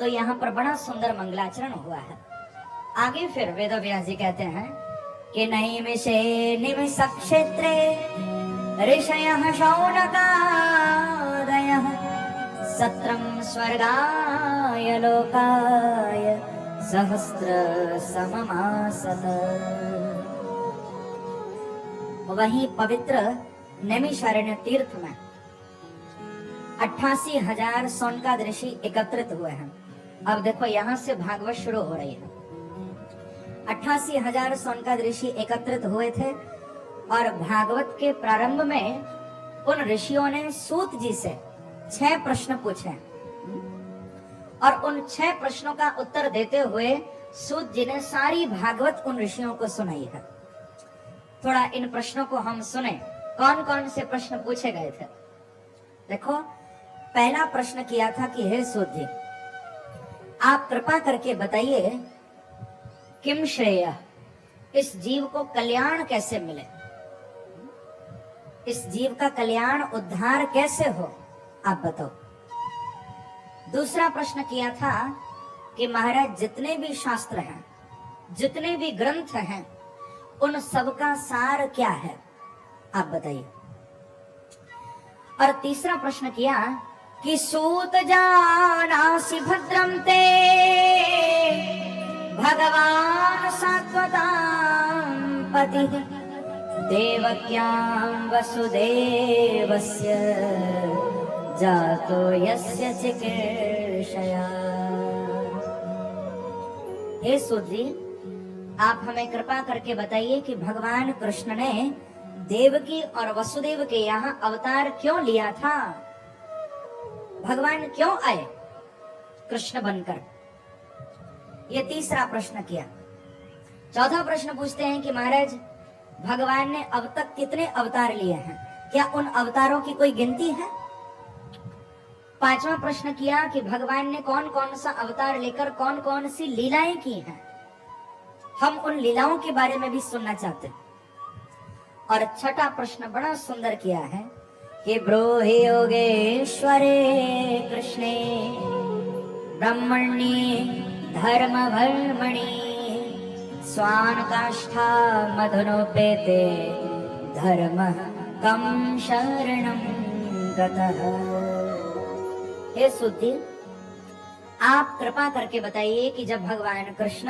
तो यहाँ पर बड़ा सुंदर मंगलाचरण हुआ है। आगे फिर वेद व्यास जी कहते हैं कि नैमिषे निमिष क्षेत्रे ऋषयः शौनकादयः सत्रं स्वर्गाय लोकाय सहस्र सममासत। वहीं पवित्र नैमिषारण्य तीर्थ में 88,000 सौनकाद ऋषि एकत्रित हुए हैं। अब देखो यहां से भागवत शुरू हो रही है। 88,000 सौनकाद ऋषि एकत्रित हुए थे और भागवत के प्रारंभ में उन ऋषियों ने सूत जी से 6 प्रश्न पूछे और उन 6 प्रश्नों का उत्तर देते हुए सूत जी ने सारी भागवत उन ऋषियों को सुनाई है। थोड़ा इन प्रश्नों को हम सुने, कौन कौन से प्रश्न पूछे गए थे। देखो, पहला प्रश्न किया था कि हे सूत जी, आप कृपा करके बताइए किम श्रेय, इस जीव को कल्याण कैसे मिले, इस जीव का कल्याण उद्धार कैसे हो, आप बताओ। दूसरा प्रश्न किया था कि महाराज जितने भी शास्त्र हैं, जितने भी ग्रंथ हैं, उन सबका सार क्या है, आप बताइए। और तीसरा प्रश्न किया कि सूत जानासि भद्रं ते भगवान सात्वतां पतिः देवक्यां वसुदेवस्य जातो यस्य चिकीर्षया। हे सूत जी, आप हमें कृपा करके बताइए कि भगवान कृष्ण ने देवकी और वसुदेव के यहाँ अवतार क्यों लिया था, भगवान क्यों आए कृष्ण बनकर। ये तीसरा प्रश्न किया। चौथा प्रश्न पूछते हैं कि महाराज भगवान ने अब तक कितने अवतार लिए हैं, क्या उन अवतारों की कोई गिनती है। पांचवा प्रश्न किया कि भगवान ने कौन कौन सा अवतार लेकर कौन कौन सी लीलाएं की हैं, हम उन लीलाओं के बारे में भी सुनना चाहते हैं। और छठा प्रश्न बड़ा सुंदर किया है कि ब्रूहि योगेश्वरे कृष्णे ब्रह्मण्ये धर्मभर्मणि स्वान् काष्ठा मधुनोपेते धर्मः कं शरणं गतः। हे सूत जी, आप कृपा करके बताइए कि जब भगवान कृष्ण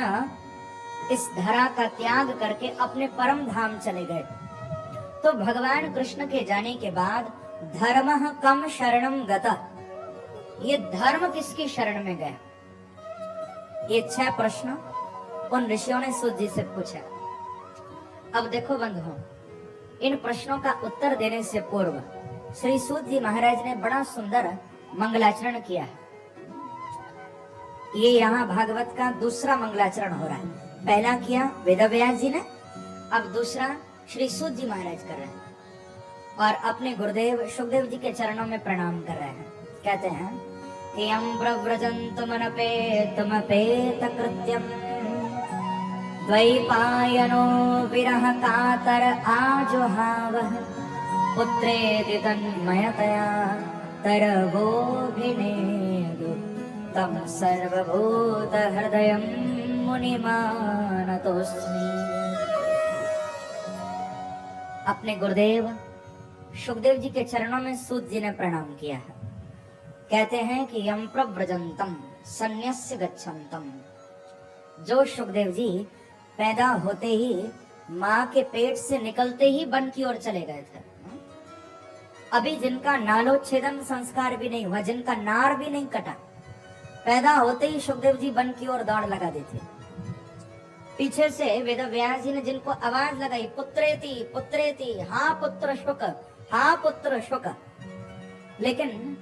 इस धरा का त्याग करके अपने परम धाम चले गए, तो भगवान कृष्ण के जाने के बाद धर्मः कं शरणं गतः, ये धर्म किसकी शरण में गया। ये 6 प्रश्न उन ऋषियों ने सूत जी से पूछा। अब देखो बंधुओं, इन प्रश्नों का उत्तर देने से पूर्व श्री सूत जी महाराज ने बड़ा सुंदर मंगलाचरण किया है। ये यहाँ भागवत का दूसरा मंगलाचरण हो रहा है। पहला किया वेद व्यास जी ने, अब दूसरा श्री सूत जी महाराज कर रहे हैं और अपने गुरुदेव सुखदेव जी के चरणों में प्रणाम कर रहे हैं। कहते हैं कि यं प्रव्रजन्तमनपेतमपेत कृत्यं द्वैपायनो विरह कातर आजुहावः पुत्रेति तन्मयतया तरवोऽभिनेदु तं सर्वभूत हृदयं मुनिमानतोऽस्मि। अपने गुरुदेव सुखदेव जी के चरणों में सूत जी ने प्रणाम किया है। कहते हैं कि यम प्रव्रजंतम सन्न्यस्य गच्छन्तम, जो सुखदेव जी पैदा होते ही माँ के पेट से निकलते ही वन की ओर चले गए थे। अभी जिनका नालोच्छेदन संस्कार भी नहीं हुआ, जिनका नार भी नहीं कटा, पैदा होते ही सुखदेव जी वन की ओर दौड़ लगा देते। पीछे से वेद व्यास जी ने जिनको आवाज लगाई पुत्रेति पुत्रेति, हाँ पुत्र शुक, हाँ पुत्र शुक, लेकिन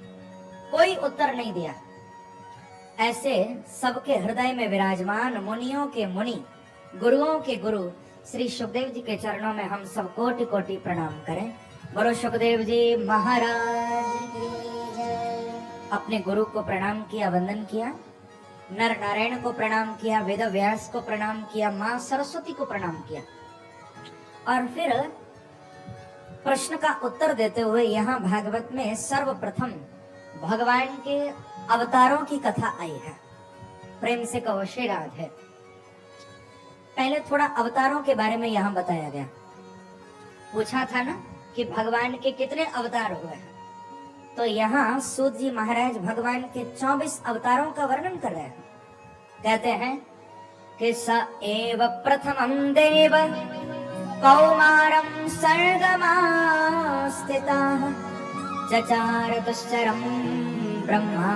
कोई उत्तर नहीं दिया। ऐसे सबके हृदय में विराजमान मुनियों के मुनि, गुरुओं के गुरु श्री सुखदेव जी के चरणों में हम सब कोटि कोटि प्रणाम करें। बोलो सुखदेव जी महाराज की जय। अपने गुरु को प्रणाम किया, वंदन किया, नर नारायण को प्रणाम किया, वेद व्यास को प्रणाम किया, माँ सरस्वती को प्रणाम किया और फिर प्रश्न का उत्तर देते हुए यहाँ भागवत में सर्वप्रथम भगवान के अवतारों की कथा आई है। प्रेम से कहो श्री राधे। पहले थोड़ा अवतारों के बारे में यहाँ बताया गया। पूछा था ना कि भगवान के कितने अवतार हुए हैं, तो यहाँ सूत जी महाराज भगवान के 24 अवतारों का वर्णन कर रहे हैं। कहते हैं कि स एव प्रथमं देव कौमारं सर्गमास्थितः चचार दुश्चरं ब्रह्मा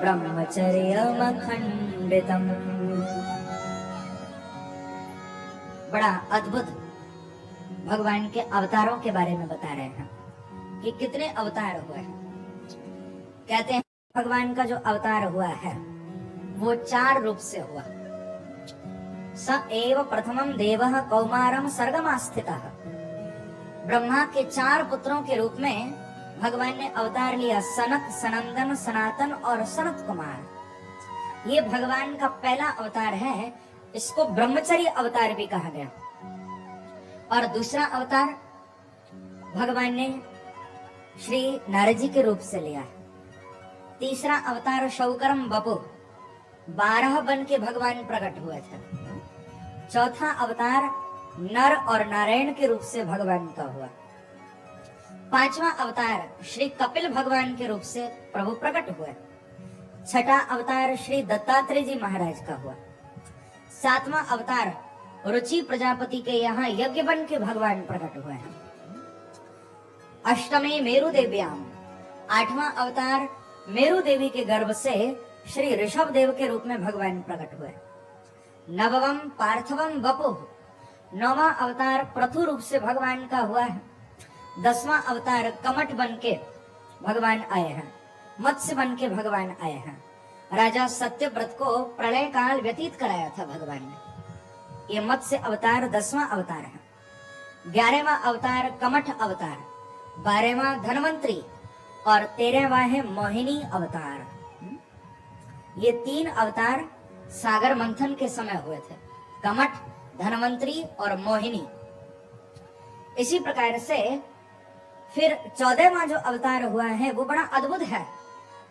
ब्रह्मचर्यमखण्डितम्। बड़ा अद्भुत भगवान के अवतारों के बारे में बता रहे हैं कि कितने अवतार हुए हैं। कहते हैं भगवान का जो अवतार हुआ है वो 4 रूप से हुआ। स एव प्रथमं देवः कौमारं सर्गमास्थितः। ब्रह्मा के 4 पुत्रों के रूप में भगवान ने अवतार लिया, सनक, सनंदन, सनातन और सनत कुमार। ये भगवान का पहला अवतार है, इसको ब्रह्मचर्य अवतार भी कहा गया। और दूसरा अवतार भगवान ने श्री नारद जी के रूप से लिया। तीसरा अवतार शौकरम बपु, 12 बन के भगवान प्रकट हुए थे। चौथा अवतार नर और नारायण के रूप से भगवान का हुआ। 5वां अवतार श्री कपिल भगवान के रूप से प्रभु प्रकट हुए। 6ठा अवतार श्री दत्तात्रेय जी महाराज का हुआ। 7वां अवतार रुचि प्रजापति के यहाँ यज्ञ बन के भगवान प्रकट हुए हैं। 8वें मेरु देव्याम, 8वां अवतार मेरु देवी के गर्भ से श्री ऋषभ देव के रूप में भगवान प्रकट हुए। 9वां पार्थवम वपु, 9वां अवतार पृथु रूप से भगवान का हुआ है। 10वां अवतार कमट बन के भगवान आए हैं, मत्स्य बन के भगवान आए हैं। राजा सत्यव्रत को प्रलय काल व्यतीत कराया था भगवान ने। ये मत्स्य अवतार 10वां अवतार है। 11वां अवतार कमठ अवतार, 12वां धनवंतरी और 13वां है मोहिनी अवतार। ये 3 अवतार सागर मंथन के समय हुए थे, कमठ, धनवंतरी और मोहिनी। इसी प्रकार से फिर 14वां जो अवतार हुआ है वो बड़ा अद्भुत है।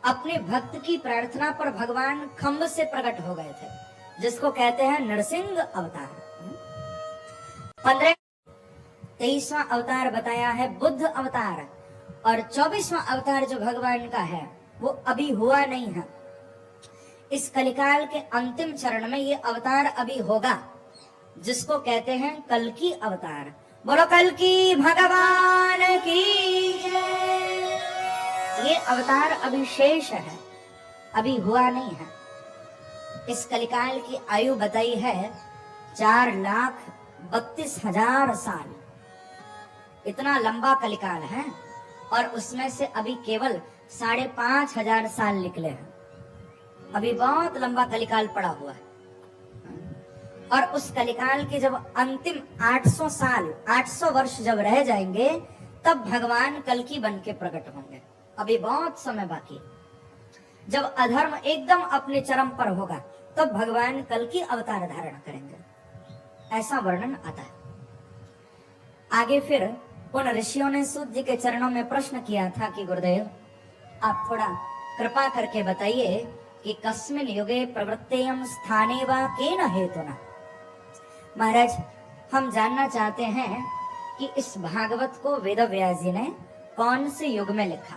अपने भक्त की प्रार्थना पर भगवान खम्भ से प्रकट हो गए थे, जिसको कहते हैं नरसिंह अवतार। 23वां अवतार बताया है बुद्ध अवतार, और 24वां अवतार जो भगवान का है वो अभी हुआ नहीं है। इस कलिकाल के अंतिम चरण में ये अवतार अभी होगा, जिसको कहते हैं कल्कि अवतार। बोलो कल्कि भगवान की जय। ये अवतार अभी शेष है, अभी हुआ नहीं है। इस कलिकाल की आयु बताई है 4,32,000 साल। इतना लंबा कलिकाल है, और उसमें से अभी केवल 5,500 साल निकले हैं। अभी बहुत लंबा कलिकाल पड़ा हुआ है। और उस कलिकाल के जब अंतिम 800 साल, 800 वर्ष जब रह जाएंगे, तब भगवान कल्कि बन के प्रकट होंगे। अभी बहुत समय बाकी। जब अधर्म एकदम अपने चरम पर होगा, तब भगवान कल्कि अवतार धारण करेंगे, ऐसा वर्णन आता है। आगे फिर उन ऋषियों ने सूत जी के चरणों में प्रश्न किया था कि गुरुदेव, आप थोड़ा कृपा करके बताइए कि कस्मिन युगे प्रवृत्तेयम स्थाने वा केन हेतुना। महाराज, हम जानना चाहते हैं कि इस भागवत को वेद व्यास जी ने कौन से युग में लिखा।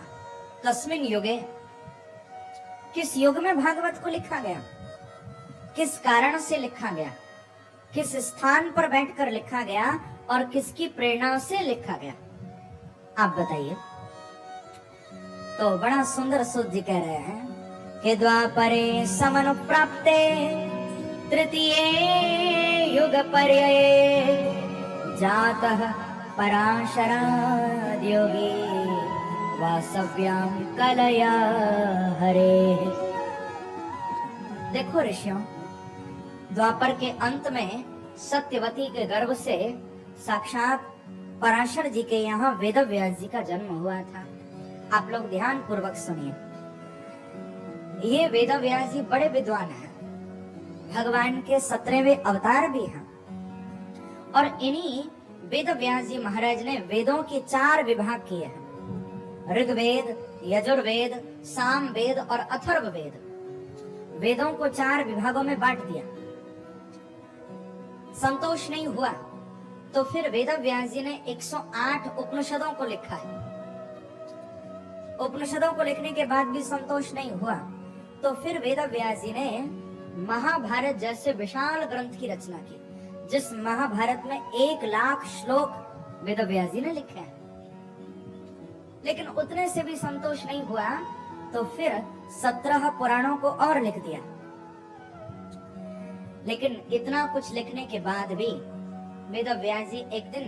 कस्मिन युगे, किस युग में भागवत को लिखा गया, किस कारण से लिखा गया, किस स्थान पर बैठकर लिखा गया और किसकी प्रेरणा से लिखा गया, आप बताइए। तो बड़ा सुंदर सूत जी कह रहे हैं कि द्वापरे समनुप्राप्ते तृतीये युग पर्यये जातः पराशराद्योगी वासव्याम कलया हरे। देखो ऋषियों, द्वापर के अंत में सत्यवती के गर्भ से साक्षात पराशर जी के यहाँ वेद व्यास जी का जन्म हुआ था। आप लोग ध्यान पूर्वक सुनिए। ये वेद व्यास जी बड़े विद्वान हैं, भगवान के 17वें अवतार भी हैं। और इन्हीं वेद व्यास जी महाराज ने वेदों के 4 विभाग किए हैं, ऋग्वेद, यजुर्वेद, सामवेद और अथर्ववेद। वेदों को 4 विभागों में बांट दिया। संतोष नहीं हुआ तो फिर वेद व्यास जी ने 108 उपनिषदों को लिखा है। उपनिषदों को लिखने के बाद भी संतोष नहीं हुआ तो फिर वेद व्यास जी ने महाभारत जैसे विशाल ग्रंथ की रचना की, जिस महाभारत में 1 लाख श्लोक वेद व्यास जी ने लिखे हैं। लेकिन उतने से भी संतोष नहीं हुआ तो फिर 17 पुराणों को और लिख दिया। लेकिन इतना कुछ लिखने के बाद भी वेद व्यास जी एक दिन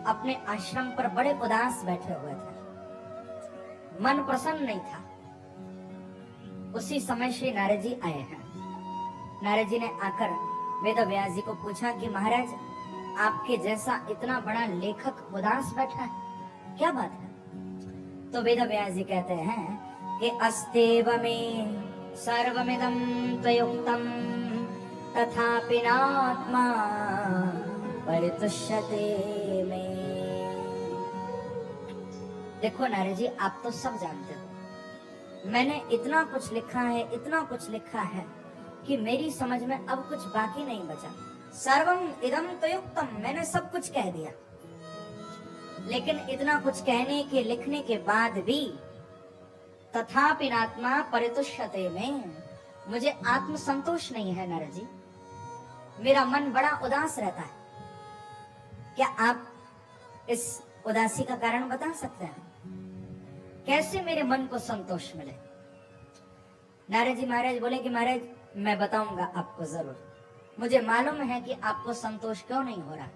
अपने आश्रम पर बड़े उदास बैठे हुए थे, मन प्रसन्न नहीं था। उसी समय श्री नारद जी आए हैं। नारद जी ने आकर वेद व्यास जी को पूछा कि महाराज, आपके जैसा इतना बड़ा लेखक उदास बैठा है, क्या बात है? तो वेद व्यास जी कहते हैं कि अस्तेव में सर्वमिदं त्वयुक्तं तथापि नात्मा परितुष्यते में। देखो नारद जी, आप तो सब जानते हो, मैंने इतना कुछ लिखा है, इतना कुछ लिखा है कि मेरी समझ में अब कुछ बाकी नहीं बचा। सर्वम इदं त्वयुक्तम, मैंने सब कुछ कह दिया। लेकिन इतना कुछ कहने के लिखने के बाद भी तथापि नात्मा परितुष्यते में, मुझे आत्म संतोष नहीं है नारद जी, मेरा मन बड़ा उदास रहता है। क्या आप इस उदासी का कारण बता सकते हैं? कैसे मेरे मन को संतोष मिले? नारद जी महाराज बोले कि महाराज, मैं बताऊंगा आपको जरूर, मुझे मालूम है कि आपको संतोष क्यों नहीं हो रहा।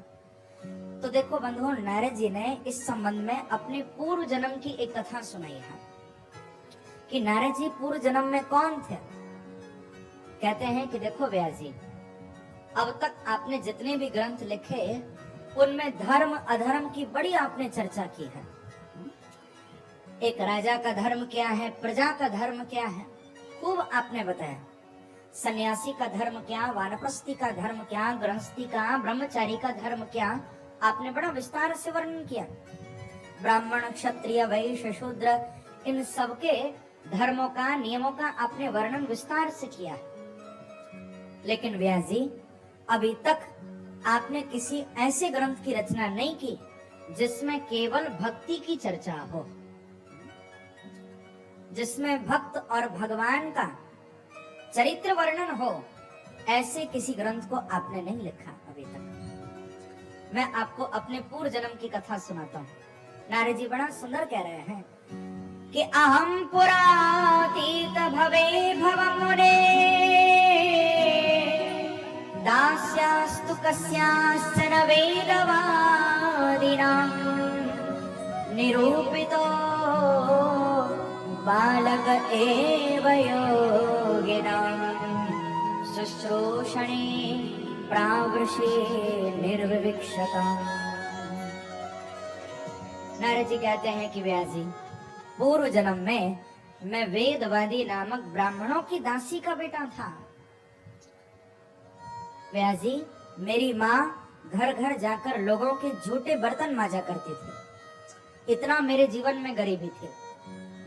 तो देखो बंधुओं, नारद जी ने इस संबंध में अपने पूर्व जन्म की एक कथा सुनाई है कि नारद जी पूर्व जन्म में कौन थे। कहते हैं कि देखो व्यास जी, अब तक आपने जितने भी ग्रंथ लिखे उनमें धर्म अधर्म की बड़ी आपने चर्चा की है। एक राजा का धर्म क्या है, प्रजा का धर्म क्या है, खूब आपने बताया। सन्यासी का धर्म क्या, वानप्रस्थी का धर्म क्या, गृहस्थी का, ब्रह्मचारी का धर्म क्या, आपने बड़ा विस्तार से वर्णन किया। ब्राह्मण, क्षत्रिय, वैश्य, शूद्र, इन सबके धर्मों का, नियमों का आपने वर्णन विस्तार से किया। लेकिन व्यास जी, अभी तक आपने किसी ऐसे ग्रंथ की रचना नहीं की जिसमें केवल भक्ति की चर्चा हो, जिसमें भक्त और भगवान का चरित्र वर्णन हो। ऐसे किसी ग्रंथ को आपने नहीं लिखा अभी तक। मैं आपको अपने पूर्व जन्म की कथा सुनाता हूँ। नारद जी बड़ा सुंदर कह रहे हैं कि अहम पुरातीत भवे भवमुने दास्यास्तु कस्याश्चन वेदवादिनां निरूपितो बालक एव योगिनां शुश्रूषणे प्रावृषे निर्विवक्षता। नारद जी कहते हैं कि व्यास जी, पूर्व जन्म में मैं वेदवादी नामक ब्राह्मणों की दासी का बेटा था। व्यास जी, मेरी माँ घर घर जाकर लोगों के झूठे बर्तन मांजा करती थी। इतना मेरे जीवन में गरीबी थी।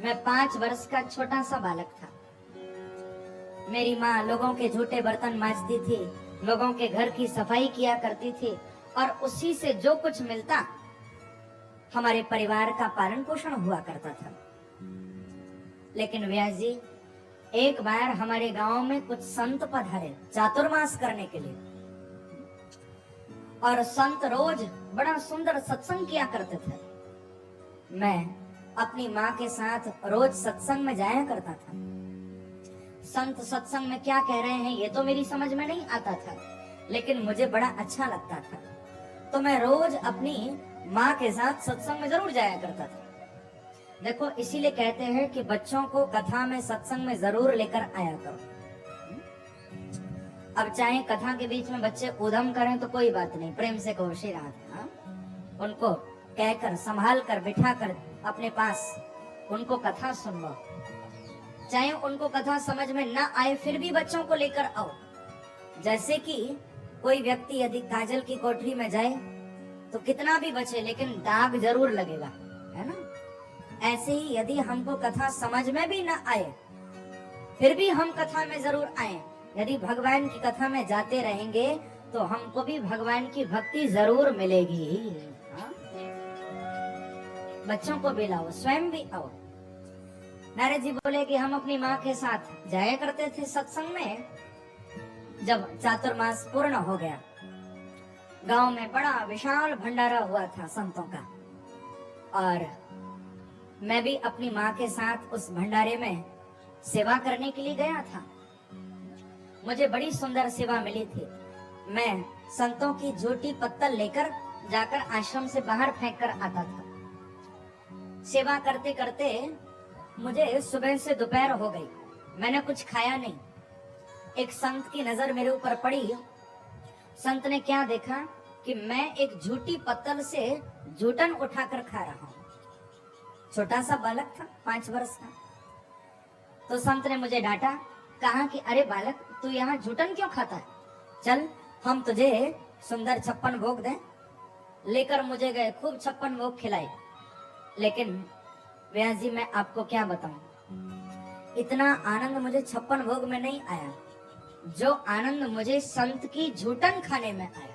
मैं 5 वर्ष का छोटा सा बालक था। मेरी माँ लोगों के झूठे बर्तन मांजती थी, लोगों के घर की सफाई किया करती थी और उसी से जो कुछ मिलता हमारे परिवार का पालन पोषण हुआ करता था। लेकिन व्यास जी, एक बार हमारे गांव में कुछ संत पधारे चातुर्मास करने के लिए, और संत रोज बड़ा सुंदर सत्संग किया करते थे। मैं अपनी माँ के साथ रोज सत्संग में जाया करता था। संत सत्संग में क्या कह रहे हैं ये तो मेरी समझ में नहीं आता था, लेकिन मुझे बड़ा अच्छा लगता था, तो मैं रोज अपनी माँ के साथ सत्संग में जरूर जाया करता था। देखो, इसीलिए कहते हैं कि बच्चों को कथा में, सत्संग में जरूर लेकर आया करो। अब चाहे कथा के बीच में बच्चे उधम करें तो कोई बात नहीं, प्रेम से कहो श्री राधे, उनको कहकर संभाल कर बिठा कर अपने पास उनको कथा सुनवाओ। चाहे उनको कथा समझ में ना आए फिर भी बच्चों को लेकर आओ। जैसे कि कोई व्यक्ति यदि काजल की कोठरी में जाए तो कितना भी बचे लेकिन दाग जरूर लगेगा, है ना। ऐसे ही यदि हमको कथा समझ में भी ना आए फिर भी हम कथा में जरूर आए। यदि भगवान की कथा में जाते रहेंगे तो हमको भी भगवान की भक्ति जरूर मिलेगी। हाँ? बच्चों को भी लाओ, स्वयं भी आओ। नारद जी बोले कि हम अपनी माँ के साथ जाया करते थे सत्संग में। जब चातुर्मास पूर्ण हो गया, गांव में बड़ा विशाल भंडारा हुआ था संतों का, और मैं भी अपनी माँ के साथ उस भंडारे में सेवा करने के लिए गया था। मुझे बड़ी सुंदर सेवा मिली थी। मैं संतों की झूठी पत्तल लेकर जाकर आश्रम से बाहर फेंक कर आता था। सेवा करते करते मुझे सुबह से दोपहर हो गई, मैंने कुछ खाया नहीं। एक संत की नजर मेरे ऊपर पड़ी। संत ने क्या देखा कि मैं एक झूठी पत्तल से जूठन उठाकर खा रहा हूं। छोटा सा बालक था, 5 वर्ष का। तो संत ने मुझे डांटा, कहा कि अरे बालक, तू यहाँ जूठन क्यों खाता है? चल हम तुझे सुंदर 56 भोग दें। लेकर मुझे गए, खूब 56 भोग खिलाए। लेकिन व्यास जी मैं आपको क्या बताऊं, इतना आनंद मुझे 56 भोग में नहीं आया जो आनंद मुझे संत की झूठन खाने में आया।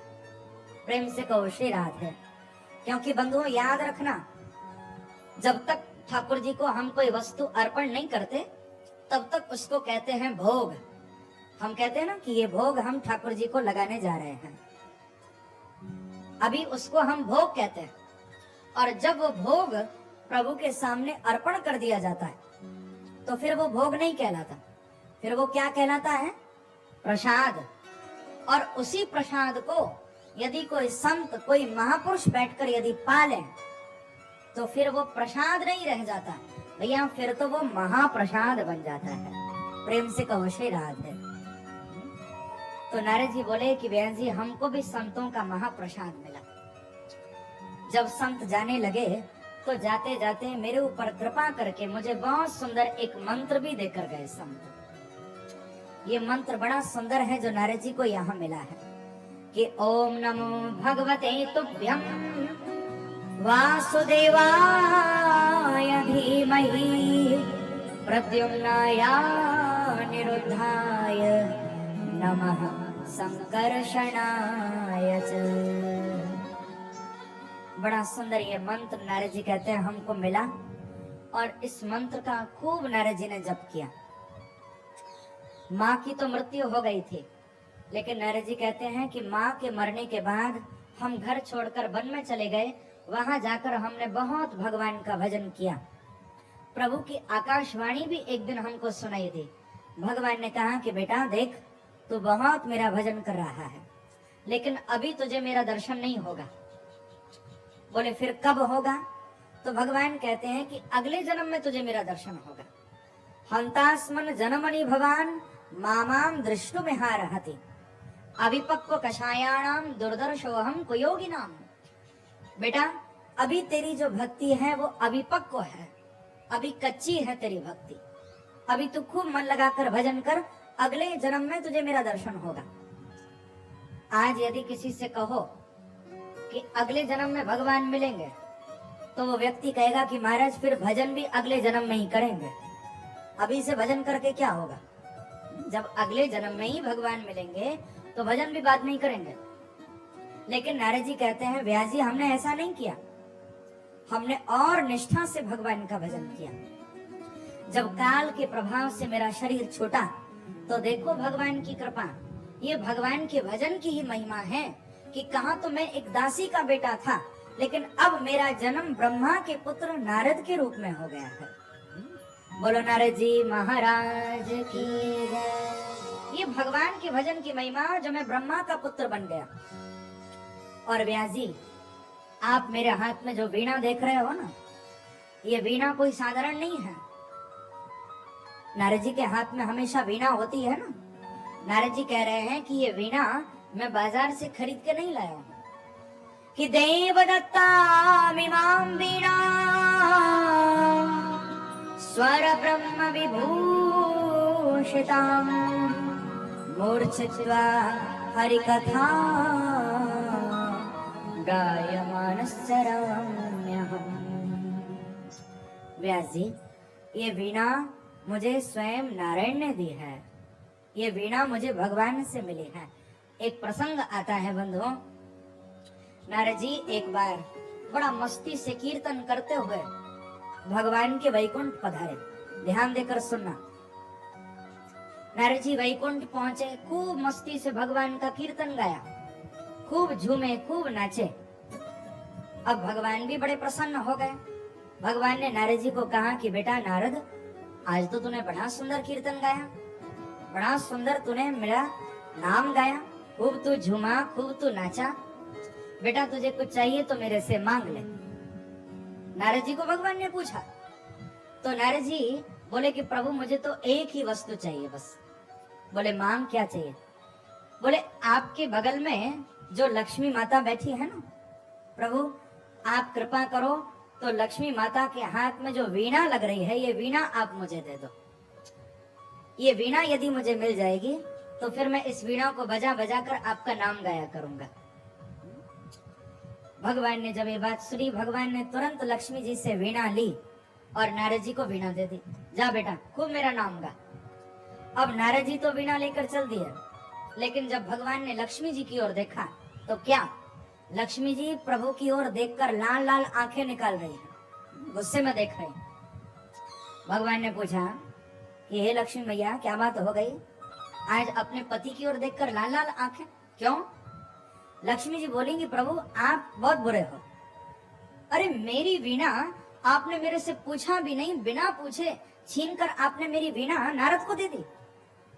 प्रेम से कहो श्री राधे। क्योंकि बंधुओं याद रखना, जब तक ठाकुर जी को हम कोई वस्तु अर्पण नहीं करते तब तक उसको कहते हैं भोग। हम कहते हैं ना कि ये भोग हम ठाकुर जी को लगाने जा रहे हैं, अभी उसको हम भोग कहते हैं। और जब वो भोग प्रभु के सामने अर्पण कर दिया जाता है तो फिर वो भोग नहीं कहलाता, फिर वो क्या कहलाता है? प्रसाद। और उसी प्रसाद को यदि कोई संत, कोई महापुरुष बैठकर यदि पाले तो फिर वो प्रसाद नहीं रह जाता भैया, फिर तो वो महाप्रसाद बन जाता है। प्रेम से कहो श्री राधे। तो नारद जी बोले कि व्यास जी हमको भी संतों का महाप्रसाद मिला। जब संत जाने लगे तो जाते जाते मेरे ऊपर कृपा करके मुझे बहुत सुंदर एक मंत्र भी देकर गए संत। ये मंत्र बड़ा सुंदर है जो नारद जी को यहाँ मिला है कि ओम नमो भगवते तुभ्यं वासुदेवाय धीमहि प्रद्युम्नाय निरुद्धाय नमः संकर्षणाय च। बड़ा सुंदर ये मंत्र नारद जी कहते हैं हमको मिला, और इस मंत्र का खूब नारद जी ने जप किया। माँ की तो मृत्यु हो गई थी, लेकिन नारद जी कहते हैं कि माँ के मरने के बाद हम घर छोड़कर वन में चले गए। वहां जाकर हमने बहुत भगवान का भजन किया। प्रभु की आकाशवाणी भी एक दिन हमको सुनाई दी। भगवान ने कहा कि बेटा देख, तू बहुत मेरा भजन कर रहा है, लेकिन अभी तुझे मेरा दर्शन नहीं होगा। बोले फिर कब होगा? तो भगवान कहते हैं कि अगले जन्म में तुझे मेरा दर्शन होगा। हंतास्मन जनमनि भवान मामाम दृष्टुमिहारहति अविपक्व कषायाणाम दुर्दर्शोहम कुयोगिनाम। बेटा अभी तेरी जो भक्ति है वो अविपक्व है, अभी कच्ची है तेरी भक्ति। अभी तू खूब मन लगाकर भजन कर, अगले जन्म में तुझे मेरा दर्शन होगा। आज यदि किसी से कहो कि अगले जन्म में भगवान मिलेंगे तो वो व्यक्ति कहेगा कि महाराज फिर भजन भी अगले जन्म में ही करेंगे, अभी से भजन करके क्या होगा? जब अगले जन्म में ही भगवान मिलेंगे तो भजन भी बाद में ही करेंगे। लेकिन नारद जी कहते हैं व्यास जी हमने ऐसा नहीं किया, हमने और निष्ठा से भगवान का भजन किया। जब काल के प्रभाव से मेरा शरीर छूटा तो देखो भगवान की कृपा, ये भगवान के भजन की ही महिमा है कि कहा तो मैं एक दासी का बेटा था, लेकिन अब मेरा जन्म ब्रह्मा के पुत्र नारद के रूप में हो गया है। बोलो नारद जी महाराज की जय। ये भगवान के भजन की महिमा जो मैं ब्रह्मा का पुत्र बन गया। और व्यास जी आप मेरे हाथ में जो वीणा देख रहे हो ना, ये वीणा कोई साधारण नहीं है। नारद जी के हाथ में हमेशा वीणा होती है ना। नारद जी कह रहे हैं कि ये वीणा मैं बाजार से खरीद के नहीं लाया हूं, कि देवदत्ता मिमां वीणा स्वर ब्रह्म विभूषितां मूर्छित्वा हरिकथा गायमानश्चराम्यहम्। व्यास जी ये वीणा मुझे स्वयं नारायण ने दी है, ये वीणा मुझे भगवान से मिली है। एक प्रसंग आता है बंधुओं, नारद जी एक बार बड़ा मस्ती से कीर्तन करते हुए भगवान के वैकुंठ पधारे। ध्यान देकर सुनना। नारद जी वैकुंठ पहुंचे, खूब मस्ती से भगवान का कीर्तन गाया, खूब झूमे, खूब नाचे। अब भगवान भी बड़े प्रसन्न हो गए। भगवान ने नारद जी को कहा कि बेटा नारद, आज तो तूने बड़ा सुंदर कीर्तन गाया, बड़ा सुंदर तूने मेरा नाम गाया, खूब तू झूमा, खूब तू नाचा। बेटा तुझे कुछ चाहिए तो मेरे से मांग ले। नारद जी को भगवान ने पूछा तो नारद जी बोले कि प्रभु मुझे तो एक ही वस्तु चाहिए बस। बोले मांग क्या चाहिए? बोले आपके बगल में जो लक्ष्मी माता बैठी है ना प्रभु, आप कृपा करो तो लक्ष्मी माता के हाथ में जो वीणा लग रही है, ये वीणा आप मुझे दे दो। ये वीणा यदि मुझे मिल जाएगी तो फिर मैं इस वीणा को बजा बजा कर आपका नाम गाया करूंगा। भगवान ने जब ये बात सुनी, भगवान ने तुरंत लक्ष्मी जी से वीणा ली और नारद जी को वीणा दे दी। जा बेटा खूब मेरा नाम गा। अब नारद जी तो वीणा लेकर चल दिए, लेकिन जब भगवान ने लक्ष्मी जी की ओर देखा तो क्या, लक्ष्मी जी प्रभु की ओर देखकर लाल लाल आंखें निकाल रही हैं, गुस्से में देख रही हैं। भगवान ने पूछा कि हे लक्ष्मी मैया क्या बात हो गई, आज अपने पति की ओर देखकर लाल लाल आंखें क्यों? लक्ष्मी जी बोलेंगी प्रभु आप बहुत बुरे हो। अरे मेरी वीणा आपने मेरे से पूछा भी नहीं, बिना पूछे छीनकर आपने मेरी वीणा नारद को दे दी।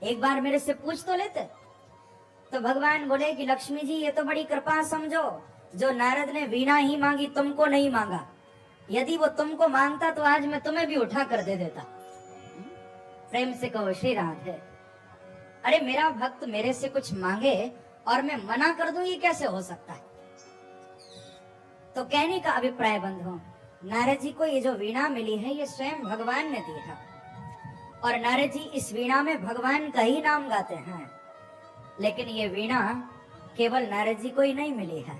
एक बार मेरे से पूछ तो लेते। तो भगवान बोले कि लक्ष्मी जी ये तो बड़ी कृपा समझो, जो नारद ने वीणा ही मांगी, तुमको नहीं मांगा। यदि वो तुमको मांगता तो आज मैं तुम्हें भी उठा कर दे देता। प्रेम से कहो श्री राधे। अरे मेरा भक्त मेरे से कुछ मांगे और मैं मना कर दूं, ये कैसे हो सकता है? तो कहने का अभिप्राय बंधुओं, नारद जी को ये जो वीणा मिली है ये स्वयं भगवान ने दी है और नारद जी इस वीणा में भगवान का ही नाम गाते हैं। लेकिन ये वीणा केवल नारद जी को ही नहीं मिली है,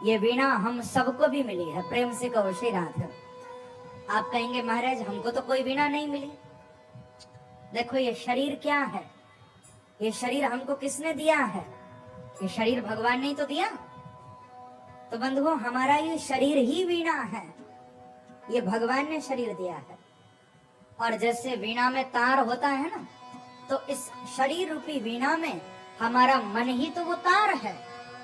ये वीणा हम सबको भी मिली है। प्रेम से कहो श्री राधे। आप कहेंगे महाराज हमको तो कोई वीणा नहीं मिली। देखो ये शरीर क्या है, ये शरीर हमको किसने दिया है? ये शरीर भगवान ने ही तो दिया। तो बंधुओं हमारा ये शरीर ही वीणा है, ये भगवान ने शरीर दिया है। और जैसे वीणा में तार होता है ना, तो इस शरीर रूपी वीणा में हमारा मन ही तो वो तार है।